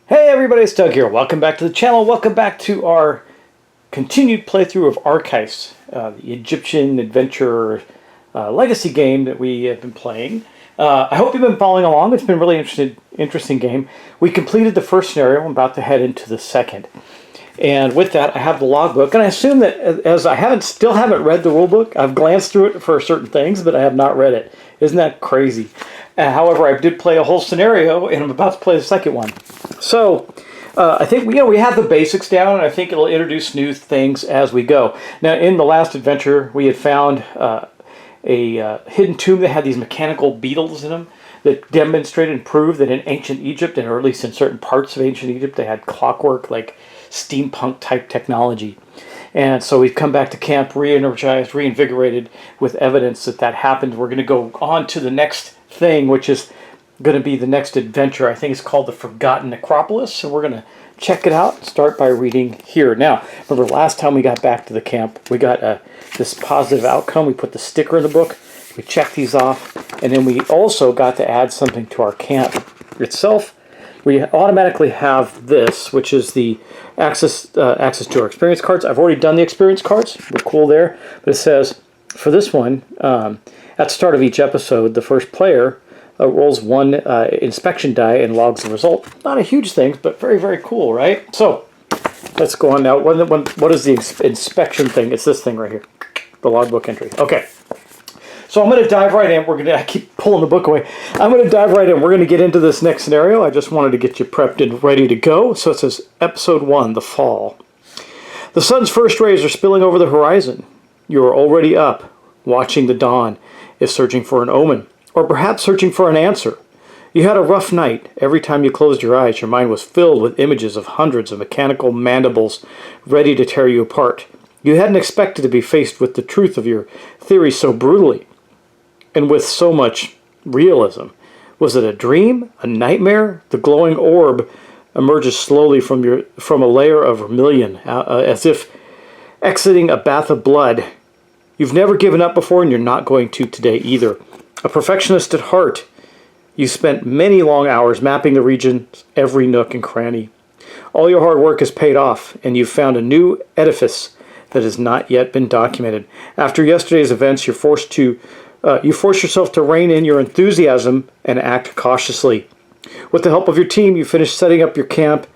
Hey everybody, it's Doug here. Welcome back to the channel. Welcome back to our continued playthrough of Arkeis, the Egyptian adventure legacy game that we have been playing. I hope you've been following along. It's been a really interesting game. We completed the first scenario. I'm about to head into the second. And with that, I have the logbook. And I assume that as I still haven't read the rulebook, I've glanced through it for certain things, but I have not read it. Isn't that crazy? However, I did play a whole scenario, and I'm about to play the second one. So, I think we have the basics down, and I think it'll introduce new things as we go. Now, in the last adventure, we had found a hidden tomb that had these mechanical beetles in them that demonstrated and proved that in ancient Egypt, or at least in certain parts of ancient Egypt, they had clockwork, like steampunk type technology. And so we've come back to camp re-energized, reinvigorated with evidence that that happened. We're going to go on to the next thing, which is going to be the next adventure. I think it's called the Forgotten Necropolis. So we're going to check it out. Start by reading here. Now, remember last time we got back to the camp, we got this positive outcome. We put the sticker in the book. We checked these off. And then we also got to add something to our camp itself. We automatically have this, which is the access to our experience cards. I've already done the experience cards. We're cool there. But it says, for this one, at the start of each episode, the first player rolls one inspection die and logs the result. Not a huge thing, but very, very cool, right? So let's go on now. What is the inspection thing? It's this thing right here, the logbook entry. Okay. So I'm going to dive right in. I keep pulling the book away. I'm going to dive right in. We're going to get into this next scenario. I just wanted to get you prepped and ready to go. So it says Episode 1, The Fall. The sun's first rays are spilling over the horizon. You are already up, watching the dawn, if searching for an omen, or perhaps searching for an answer. You had a rough night. Every time you closed your eyes, your mind was filled with images of hundreds of mechanical mandibles ready to tear you apart. You hadn't expected to be faced with the truth of your theory so brutally, and with so much realism. Was it a dream? A nightmare? The glowing orb emerges slowly from a layer of vermilion, as if exiting a bath of blood. You've never given up before, and you're not going to today either. A perfectionist at heart, you spent many long hours mapping the region's every nook and cranny. All your hard work has paid off, and you've found a new edifice that has not yet been documented. After yesterday's events, you force yourself to rein in your enthusiasm and act cautiously. With the help of your team, you finish setting up your camp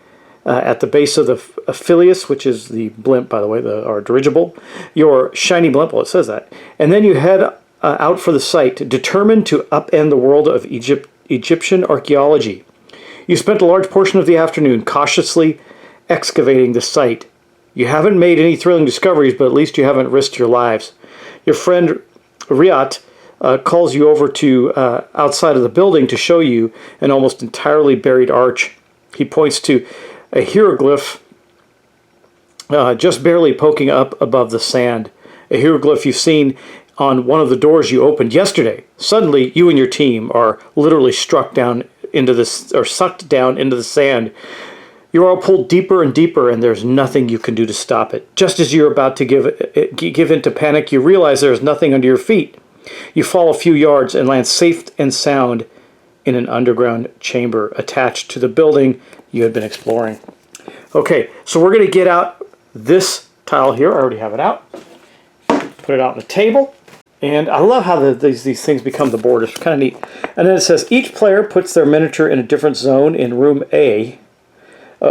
at the base of the Phileas, which is the blimp, by the way, our dirigible, your shiny blimp, well, it says that. And then you head out for the site, determined to upend the world of Egyptian archaeology. You spent a large portion of the afternoon cautiously excavating the site. You haven't made any thrilling discoveries, but at least you haven't risked your lives. Your friend Riat calls you over to outside of the building to show you an almost entirely buried arch. He points to a hieroglyph just barely poking up above the sand. A hieroglyph you've seen on one of the doors you opened yesterday. Suddenly, you and your team are literally sucked down into the sand. You're all pulled deeper and deeper, and there's nothing you can do to stop it. Just as you're about to give into panic, you realize there's nothing under your feet. You fall a few yards and land safe and sound in an underground chamber attached to the building you had been exploring. Okay, so we're going to get out this tile here. I already have it out. Put it out on the table. And I love how these things become the board. It's kind of neat. And then it says, each player puts their miniature in a different zone in room A.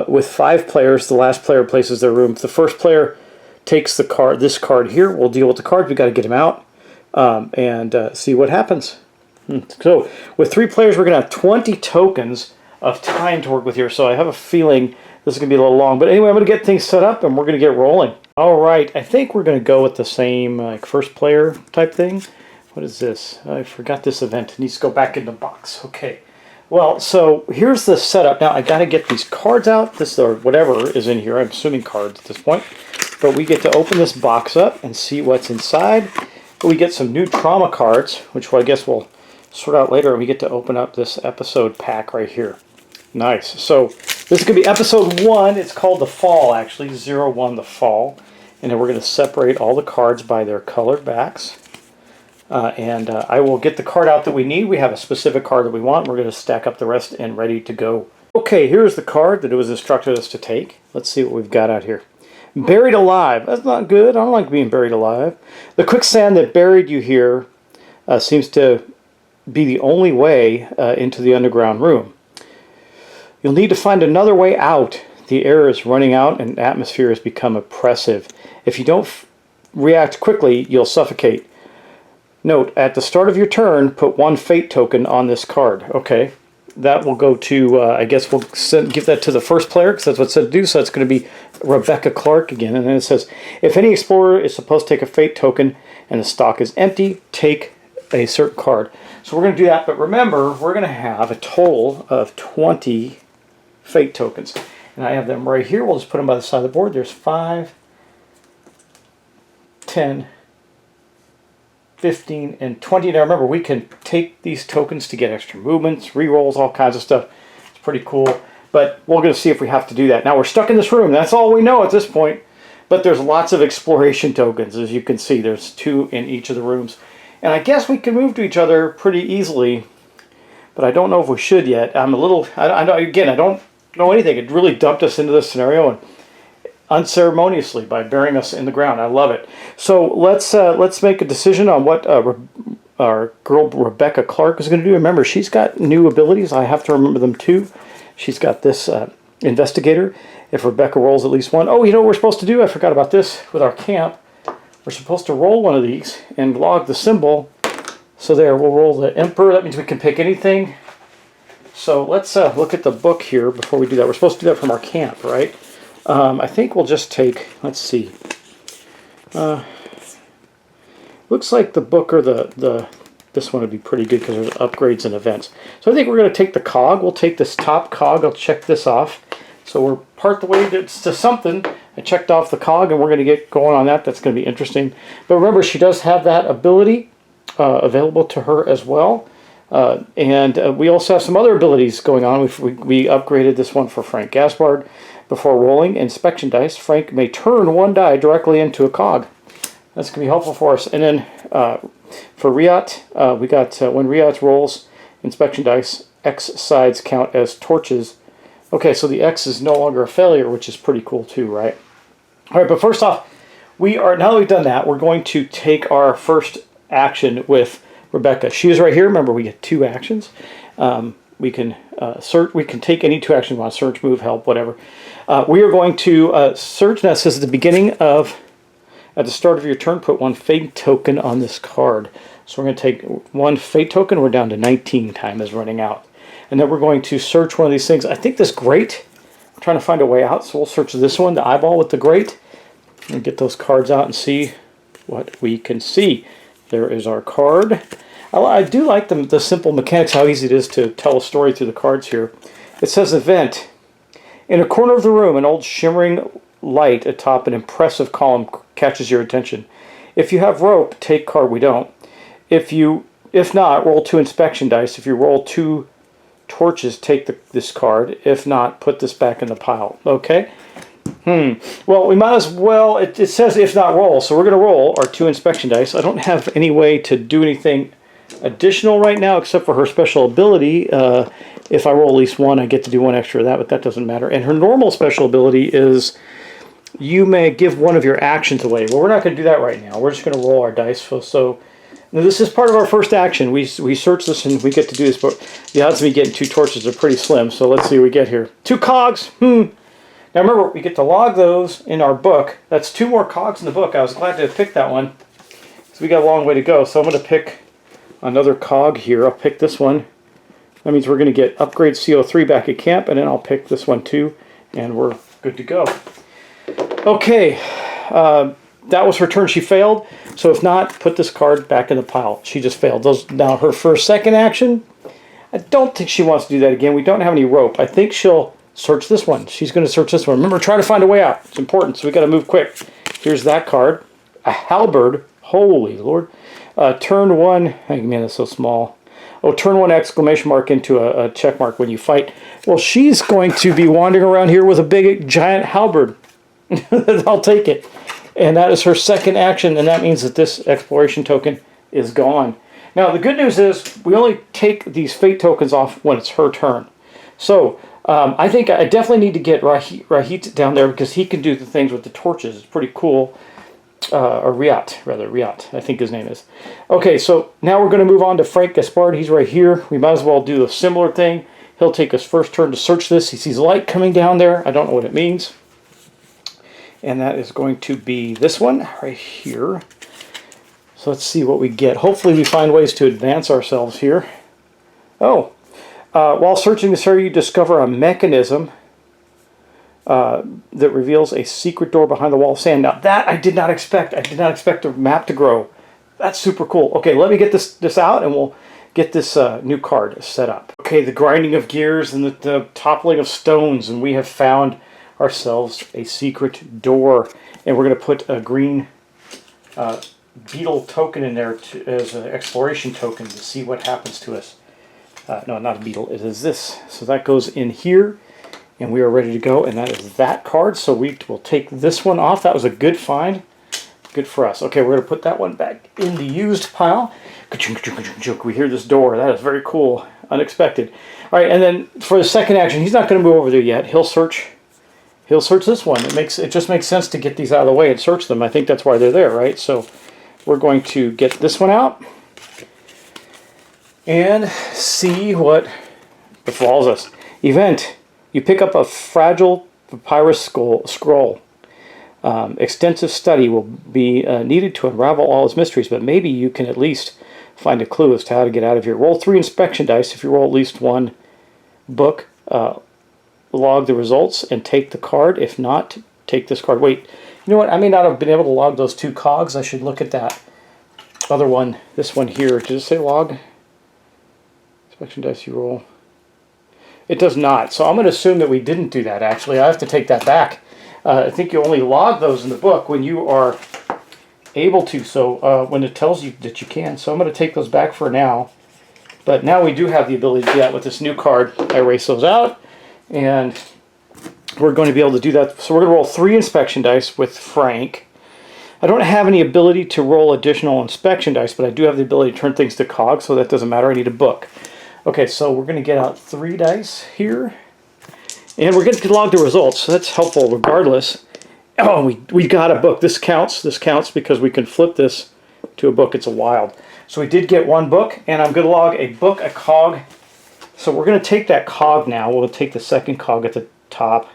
With 5 players, the last player places their room. The first player takes this card here. We'll deal with the cards. We've got to get him out and see what happens. So with 3 players, we're going to have 20 tokens of time to work with here. So I have a feeling this is going to be a little long. But anyway, I'm going to get things set up, and we're going to get rolling. All right, I think we're going to go with the same first player type thing. What is this? I forgot this event. It needs to go back in the box. Okay. Well, so here's the setup. Now, I got to get these cards out. This or whatever is in here. I'm assuming cards at this point. But we get to open this box up and see what's inside. We get some new trauma cards, which I guess we'll sort out later. And we get to open up this episode pack right here. Nice. So this is going to be episode 1. It's called The Fall, actually. 01, The Fall. And then we're going to separate all the cards by their colored backs. I will get the card out that we need. We have a specific card that we want. We're going to stack up the rest and ready to go Okay, here's the card that it was instructed us to take. Let's see what we've got out here. Buried alive. That's not good. I don't like being buried alive. The quicksand that buried you here seems to be the only way into the underground room. You'll need to find another way out. The air is running out and atmosphere has become oppressive. If you don't react quickly, you'll suffocate. Note, at the start of your turn, put 1 fate token on this card. Okay, that will go to, I guess we'll give that to the first player, because that's what it said to do, so that's going to be Rebecca Clark again. And then it says, if any explorer is supposed to take a fate token and the stock is empty, take a certain card. So we're going to do that, but remember, we're going to have a total of 20 fate tokens. And I have them right here. We'll just put them by the side of the board. There's 5, 10, 15, and 20. Now remember, we can take these tokens to get extra movements, rerolls, all kinds of stuff. It's pretty cool. But we're going to see if we have to do that. Now we're stuck in this room. That's all we know at this point. But there's lots of exploration tokens, as you can see. There's 2 in each of the rooms. And I guess we can move to each other pretty easily. But I don't know if we should yet. I'm a little... Again, I don't know anything. It really dumped us into this scenario and unceremoniously by burying us in the ground. I love it. So let's make a decision on what our girl Rebecca Clark is going to do. Remember, she's got new abilities. I have to remember them too. She's got this investigator. If Rebecca rolls at least 1. Oh, you know what we're supposed to do? I forgot about this with our camp. We're supposed to roll one of these and log the symbol. So there, we'll roll the Emperor. That means we can pick anything. So let's look at the book here before we do that. We're supposed to do that from our camp, right? I think we'll just take, let's see. Looks like the book or this one would be pretty good because there's upgrades and events. So I think we're going to take the cog. We'll take this top cog. I'll check this off. So we're part the way to something. I checked off the cog and we're going to get going on that. That's going to be interesting. But remember, she does have that ability available to her as well. And we also have some other abilities going on. We upgraded this one for Frank Gaspard. Before rolling inspection dice, Frank may turn 1 die directly into a cog. That's going to be helpful for us. And then for Riot, we got when Riot rolls inspection dice, X sides count as torches. Okay, so the X is no longer a failure, which is pretty cool too, right? All right, but first off, now that we've done that, we're going to take our first action with Rebecca. She is right here. Remember, we get 2 actions. We can search. We can take any 2 actions. We want to search, move, help, whatever. We are going to search. Now it says at the beginning of, at the start of your turn, put 1 fate token on this card. So we're going to take 1 fate token. We're down to 19. Time is running out. And then we're going to search one of these things. I think this grate. I'm trying to find a way out. So we'll search this one, the eyeball with the grate. And get those cards out and see what we can see. There is our card. I do like the simple mechanics, how easy it is to tell a story through the cards here. It says event. In a corner of the room, an old shimmering light atop an impressive column catches your attention. If you have rope, take card. We don't. If not, roll 2 inspection dice. If you roll 2 torches, take this card. If not, put this back in the pile. Okay? Well, we might as well, it says if not roll, so we're going to roll our 2 inspection dice. I don't have any way to do anything additional right now except for her special ability. If I roll at least 1, I get to do 1 extra of that, but that doesn't matter. And her normal special ability is you may give 1 of your actions away. Well, we're not going to do that right now. We're just going to roll our dice. So now this is part of our first action. We search this and we get to do this, but the odds of me getting 2 torches are pretty slim. So let's see what we get here. 2 cogs. Now remember, we get to log those in our book. That's 2 more cogs in the book. I was glad to have picked that one. So we got a long way to go. So I'm going to pick another cog here. I'll pick this one. That means we're going to get upgrade CO3 back at camp, and then I'll pick this one too, and we're good to go. Okay, that was her turn. She failed. So if not, put this card back in the pile. She just failed. Now her first second action, I don't think she wants to do that again. We don't have any rope. I think she'll search this one. She's going to search this one. Remember, try to find a way out. It's important, so we got to move quick. Here's that card. A halberd. Holy Lord. Turn 1. Oh, man, that's so small. Oh, turn 1 exclamation mark into a check mark when you fight. Well, she's going to be wandering around here with a big, giant halberd. I'll take it. And that is her second action, and that means that this exploration token is gone. Now, the good news is we only take these fate tokens off when it's her turn. So, I think I definitely need to get Rahit down there because he can do the things with the torches. It's pretty cool. Or Riat, rather. Riat, I think his name is. Okay, so now we're going to move on to Frank Gaspard. He's right here. We might as well do a similar thing. He'll take his first turn to search this. He sees light coming down there. I don't know what it means. And that is going to be this one right here. So let's see what we get. Hopefully we find ways to advance ourselves here. Oh, while searching this area, you discover a mechanism that reveals a secret door behind the wall of sand. Now that I did not expect. I did not expect the map to grow. That's super cool. Okay, let me get this out and we'll get this new card set up. Okay, the grinding of gears and the toppling of stones, and we have found ourselves a secret door. And we're going to put a green beetle token in there as an exploration token to see what happens to us. No, not a beetle. It is this. So that goes in here. And we are ready to go, and that is that card. So we will take this one off. That was a good find. Good for us. Okay, we're going to put that one back in the used pile. We hear this door. That is very cool. Unexpected. All right, and then for the second action, he's not going to move over there yet. He'll search this one. It just makes sense to get these out of the way and search them. I think that's why they're there, right? So we're going to get this one out and see what befalls us. Event. You pick up a fragile papyrus scroll. Extensive study will be needed to unravel all its mysteries, but maybe you can at least find a clue as to how to get out of here. Roll 3 inspection dice. If you roll at least one book, log the results and take the card. If not, take this card. Wait, you know what? I may not have been able to log those 2 cogs. I should look at that other one, this one here. Did it say log? Inspection dice you roll. It does not. So I'm going to assume that we didn't do that, actually. I have to take that back. I think you only log those in the book when you are able to, so when it tells you that you can. So I'm going to take those back for now. But now we do have the ability to do that with this new card. I erase those out, and we're going to be able to do that. So we're going to roll 3 inspection dice with Frank. I don't have any ability to roll additional inspection dice, but I do have the ability to turn things to cogs, so that doesn't matter. I need a book. Okay, so we're going to get out 3 dice here, and we're going to log the results, so that's helpful regardless. Oh, we got a book. This counts. This counts because we can flip this to a book. It's a wild. So we did get 1 book, and I'm going to log a book, a cog. So we're going to take that cog now. We'll take the second cog at the top.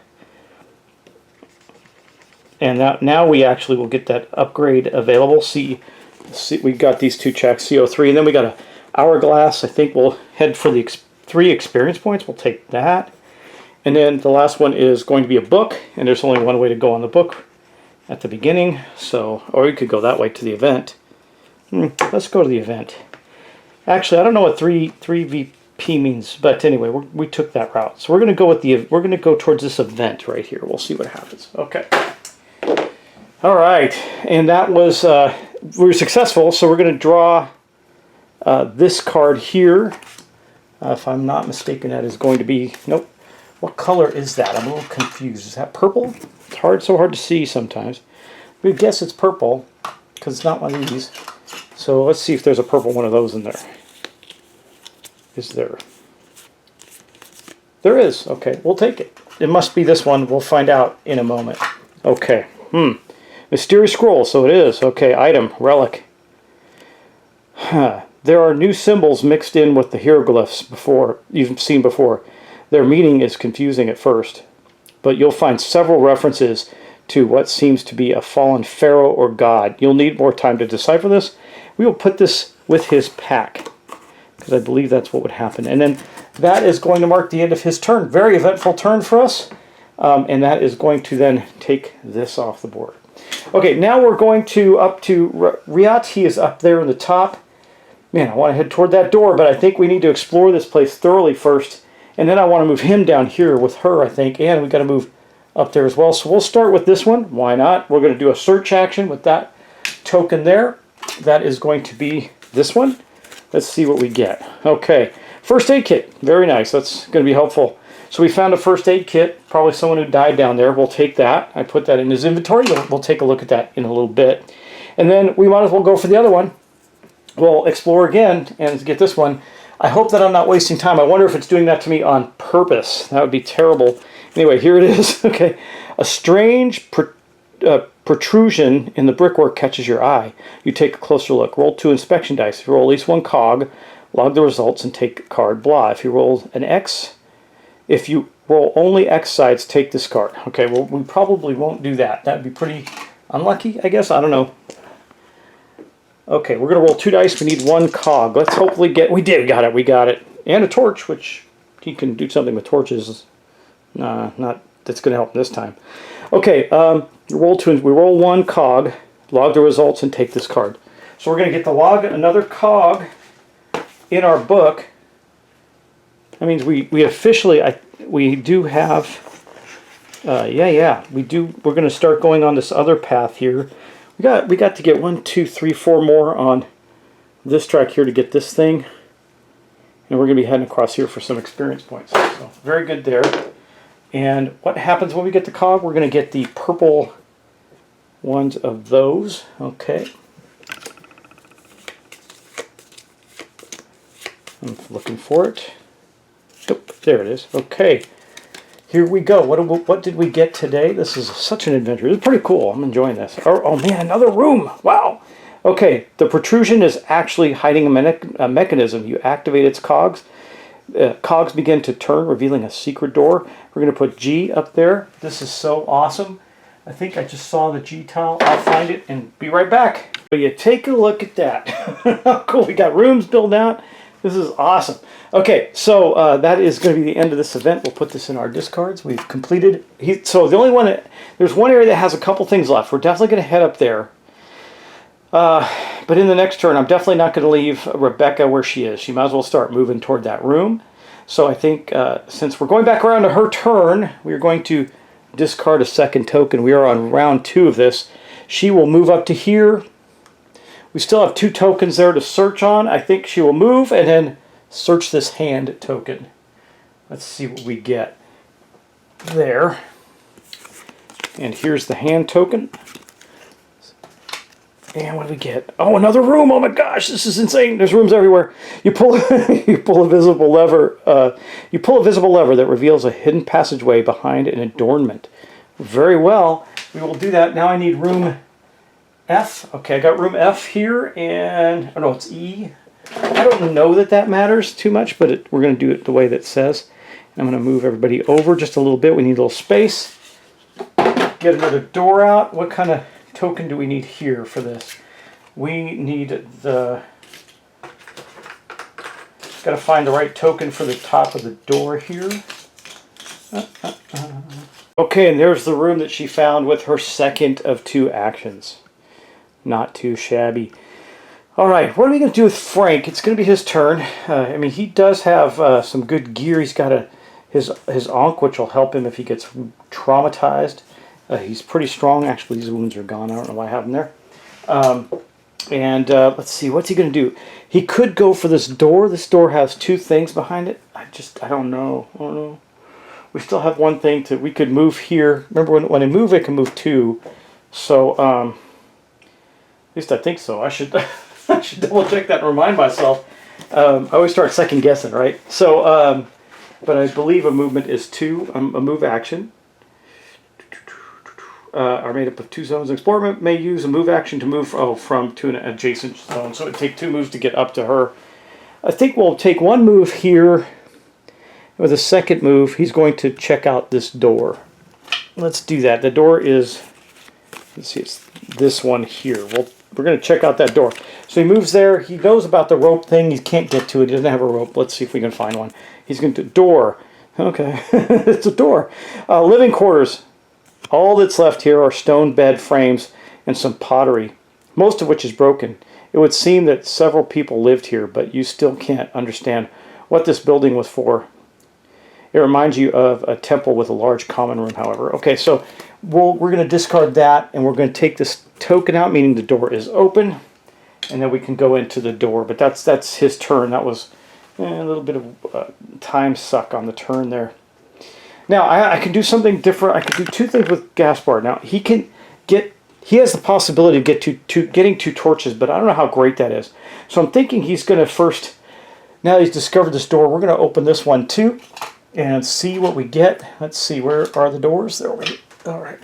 And now we actually will get that upgrade available. See, we got these 2 checks, CO3, and then we got a hourglass. I think we'll head for the 3 experience points. We'll take that. And then the last one is going to be a book, and there's only one way to go on the book at the beginning. So, or you could go that way to the event. Let's go to the event. Actually, I don't know what 3VP means, but anyway, we took that route. So we're going to go with we're going to go towards this event right here. We'll see what happens. Okay. All right, and that was we were successful. So we're going to draw this card here. If I'm not mistaken, that is going to be, nope. What color is that? I'm a little confused. Is that purple? It's so hard to see sometimes. We guess it's purple because it's not one of these. So let's see if there's a purple one of those in there. Is there? There is. Okay, we'll take it. It must be this one. We'll find out in a moment. Okay. Mysterious scroll. So it is. Okay, item, relic. There are new symbols mixed in with the hieroglyphs you've seen before. Their meaning is confusing at first, but you'll find several references to what seems to be a fallen pharaoh or god. You'll need more time to decipher this. We will put this with his pack, because I believe that's what would happen. And then that is going to mark the end of his turn. Very eventful turn for us. And that is going to then take this off the board. Okay, now we're going up to Riat. He is up there in the top. Man, I want to head toward that door, but I think we need to explore this place thoroughly first. And then I want to move him down here with her, I think. And we got to move up there as well. So we'll start with this one. Why not? We're going to do a search action with that token there. That is going to be this one. Let's see what we get. Okay. First aid kit. Very nice. That's going to be helpful. So we found a first aid kit. Probably someone who died down there. We'll take that. I put that in his inventory. We'll take a look at that in a little bit. And then we might as well go for the other one. We'll explore again and get this one. I hope that I'm not wasting time. I wonder if it's doing that to me on purpose. That would be terrible. Anyway, here it is. Okay. A strange protrusion in the brickwork catches your eye. You take a closer look. Roll 2 inspection dice. If you roll at least 1 cog, log the results and take a card. Blah. If you roll an X, if you roll only X sides, take this card. Okay, well, we probably won't do that. That would be pretty unlucky, I guess. I don't know. Okay, we're going to roll 2 dice. We need 1 cog. Let's hopefully get... We got it. We got it. And a torch, which you can do something with torches. Not that's going to help this time. Okay, we roll 1 cog, log the results, and take this card. So we're going to get to log another cog in our book. That means we officially... we do have... we do. We're going to start going on this other path here. We got to get 1, 2, 3, 4 more on this track here to get this thing, and we're going to be heading across here for some experience points. So very good there. And what happens when we get the cog? We're going to get the purple ones of those. Okay. I'm looking for it. Oh, there it is. Okay. Here we go. What did we get today? This is such an adventure. It's pretty cool. I'm enjoying this. Oh man, another room. Wow. Okay, the protrusion is actually hiding a mechanism. You activate its cogs. Cogs begin to turn, revealing a secret door. We're going to put G up there. This is so awesome. I think I just saw the G tile. I'll find it and be right back. But you take a look at that. Cool. We got rooms built out. This is awesome. Okay, so that is going to be the end of this event. We'll put this in our discards. We've completed. So the only one, there's one area that has a couple things left. We're definitely going to head up there. But in the next turn, I'm definitely not going to leave Rebecca where she is. She might as well start moving toward that room. So I think since we're going back around to her turn, we're going to discard a second token. We are on round 2 of this. She will move up to here. We still have 2 tokens there to search on. I think she will move and then search this hand token. Let's see what we get there. And here's the hand token. And what do we get? Oh, another room! Oh my gosh, this is insane! There's rooms everywhere. You pull a visible lever. You pull a visible lever that reveals a hidden passageway behind an adornment. Very well. We will do that. Now I need room F. Okay, I got room F here, and oh no, it's E. I don't know that matters too much, but we're going to do it the way that it says. I'm going to move everybody over just a little bit. We need a little space. Get another door out. What kind of token do we need here for this? We need the... Got to find the right token for the top of the door here. Okay, and there's the room that she found with her second of 2 actions. Not too shabby. All right, what are we going to do with Frank? It's going to be his turn. I mean, he does have some good gear. He's got his Ankh, which will help him if he gets traumatized. He's pretty strong. Actually, these wounds are gone. I don't know why I have them there. Let's see, what's he going to do? He could go for this door. This door has 2 things behind it. I don't know. We still have one thing we could move here. Remember, when I move, I can move 2. So, at least I think so. I should double check that and remind myself. I always start second guessing, right? So, but I believe a movement is 2, a move action. Are made up of 2 zones. An explorer may use a move action to move from to an adjacent zone. So it would take 2 moves to get up to her. I think we'll take 1 move here. With a second move, he's going to check out this door. Let's do that. The door is, let's see, it's this one here. We're going to check out that door. So he moves there. He knows about the rope thing. He can't get to it. He doesn't have a rope. Let's see if we can find one. He's going to door. Okay, it's a door. Living quarters. All that's left here are stone bed frames and some pottery, most of which is broken. It would seem that several people lived here, but you still can't understand what this building was for. It reminds you of a temple with a large common room, however. Okay, so we're going to discard that, and we're going to take this token out, meaning the door is open, and then we can go into the door. But that's his turn. That was a little bit of time suck on the turn there. Now, I can do something different. I can do 2 things with Gaspar. Now, he has the possibility of getting 2 torches, but I don't know how great that is. So I'm thinking he's going to first Now he's discovered this door, we're going to open this one too and see what we get. Let's see, where are the doors? They're over here. All right.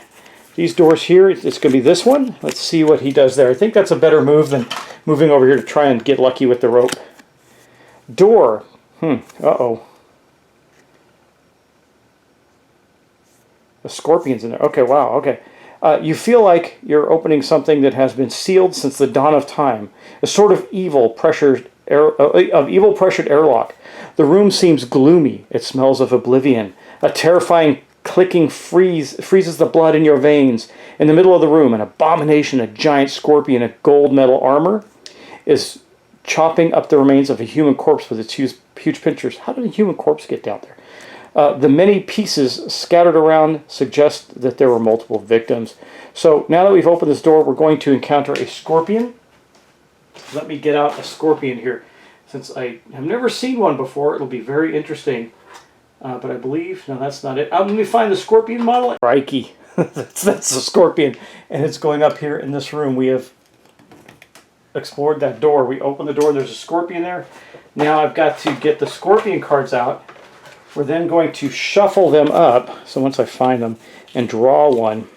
These doors here, it's going to be this one. Let's see what he does there. I think that's a better move than moving over here to try and get lucky with the rope. Door. Uh-oh. The scorpion's in there. Okay, wow, okay. You feel like you're opening something that has been sealed since the dawn of time. A sort of evil pressured airlock. The room seems gloomy. It smells of oblivion. A terrifying clicking freezes the blood in your veins. In the middle of the room, an abomination, a giant scorpion in gold metal armor, is chopping up the remains of a human corpse with its huge pincers. How did a human corpse get down there? The many pieces scattered around suggest that there were multiple victims. So now that we've opened this door, we're going to encounter a scorpion. Let me get out a scorpion here. Since I have never seen one before, it'll be very interesting. But I believe, no, that's not it. Let me find the scorpion model. Crikey. that's the scorpion. And it's going up here in this room. We have explored that door. We opened the door and there's a scorpion there. Now I've got to get the scorpion cards out. We're then going to shuffle them up, so once I find them, and draw one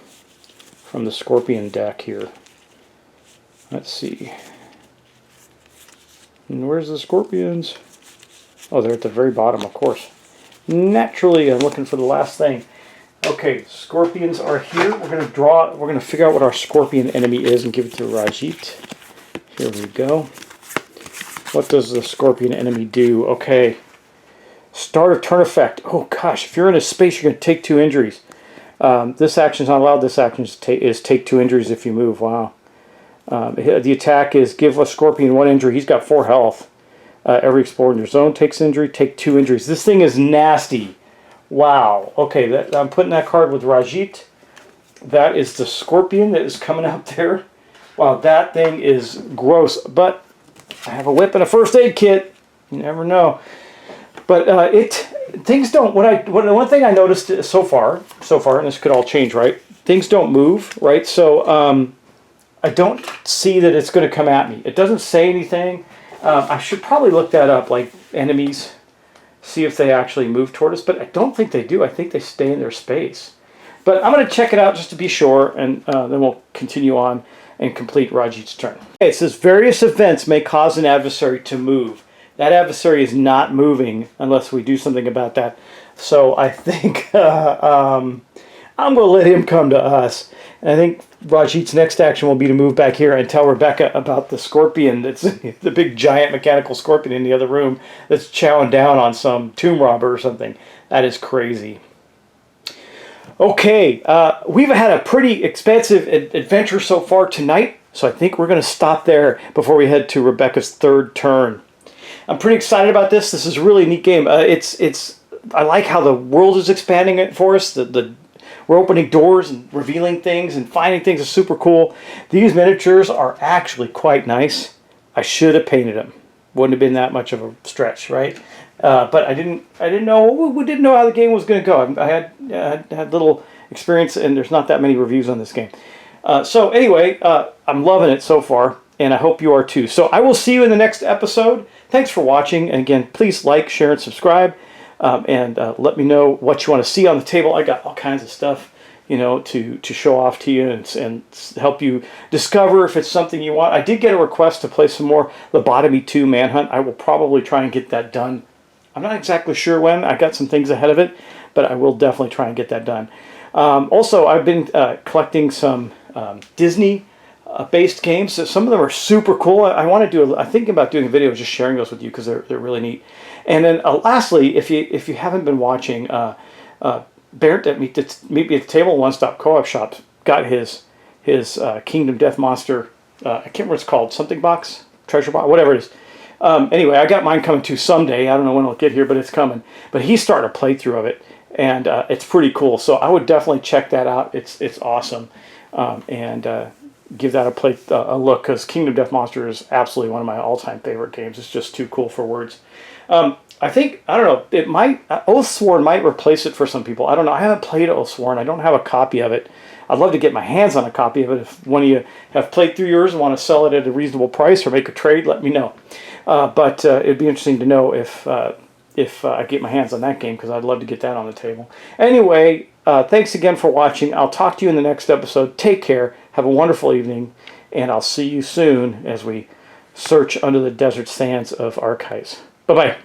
from the scorpion deck here. Let's see. And where's the scorpions? Oh, they're at the very bottom, of course. Naturally, I'm looking for the last thing. Okay, scorpions are here. We're going to figure out what our scorpion enemy is and give it to Rajit. Here we go. What does the scorpion enemy do? Okay. Start a turn effect. Oh gosh, if you're in a space, you're going to take 2 injuries. This action is not allowed. This action is take 2 injuries if you move. Wow. The attack is give a scorpion 1 injury. He's got 4 health. Every explorer in your zone takes injury. Take 2 injuries. This thing is nasty. Wow. Okay, I'm putting that card with Rajit. That is the scorpion that is coming out there. Wow, that thing is gross. But I have a whip and a first aid kit. You never know. But things don't. One thing I noticed so far, and this could all change, right? Things don't move, right? So I don't see that it's going to come at me. It doesn't say anything. I should probably look that up, like enemies, see if they actually move toward us. But I don't think they do. I think they stay in their space. But I'm going to check it out just to be sure, and then we'll continue on and complete Rajit's turn. Okay, it says various events may cause an adversary to move. That adversary is not moving unless we do something about that. So I think I'm going to let him come to us. And I think Rajit's next action will be to move back here and tell Rebecca about the scorpion, that's the big giant mechanical scorpion in the other room that's chowing down on some tomb robber or something. That is crazy. Okay, we've had a pretty expansive adventure so far tonight, so I think we're going to stop there before we head to Rebecca's third turn. I'm pretty excited about this. This is a really neat game. I like how the world is expanding it for us. We're opening doors and revealing things and finding things is super cool. These miniatures are actually quite nice. I should have painted them. Wouldn't have been that much of a stretch, right? But I didn't know. We didn't know how the game was going to go. I had little experience, and there's not that many reviews on this game. So anyway, I'm loving it so far, and I hope you are too. So I will see you in the next episode. Thanks for watching, and again, please like, share, and subscribe, and let me know what you want to see on the table. I got all kinds of stuff, to show off to you and help you discover if it's something you want. I did get a request to play some more Lobotomy 2 Manhunt. I will probably try and get that done. I'm not exactly sure when. I got some things ahead of it, but I will definitely try and get that done. Also, I've been collecting some Disney based games. So some of them are super cool. I'm thinking about doing a video just sharing those with you because they're really neat. And then lastly, if you haven't been watching, Barrett at Meet Me at the Table One Stop Co-op Shop got his Kingdom Death Monster. I can't remember what it's called. Something box, treasure box, whatever it is. Anyway, I got mine coming too someday. I don't know when it'll get here, but it's coming. But he's starting a playthrough of it, and it's pretty cool. So I would definitely check that out. It's awesome. give that a look, because Kingdom Death Monster is absolutely one of my all-time favorite games. It's just too cool for words. I think, I don't know, it might, Oathsworn might replace it for some people. I don't know. I haven't played Oathsworn. I don't have a copy of it. I'd love to get my hands on a copy of it. If one of you have played through yours and want to sell it at a reasonable price or make a trade, let me know. But it'd be interesting to know if I get my hands on that game, because I'd love to get that on the table. Anyway, thanks again for watching. I'll talk to you in the next episode. Take care. Have a wonderful evening. And I'll see you soon as we search under the desert sands of Arkeis. Bye-bye.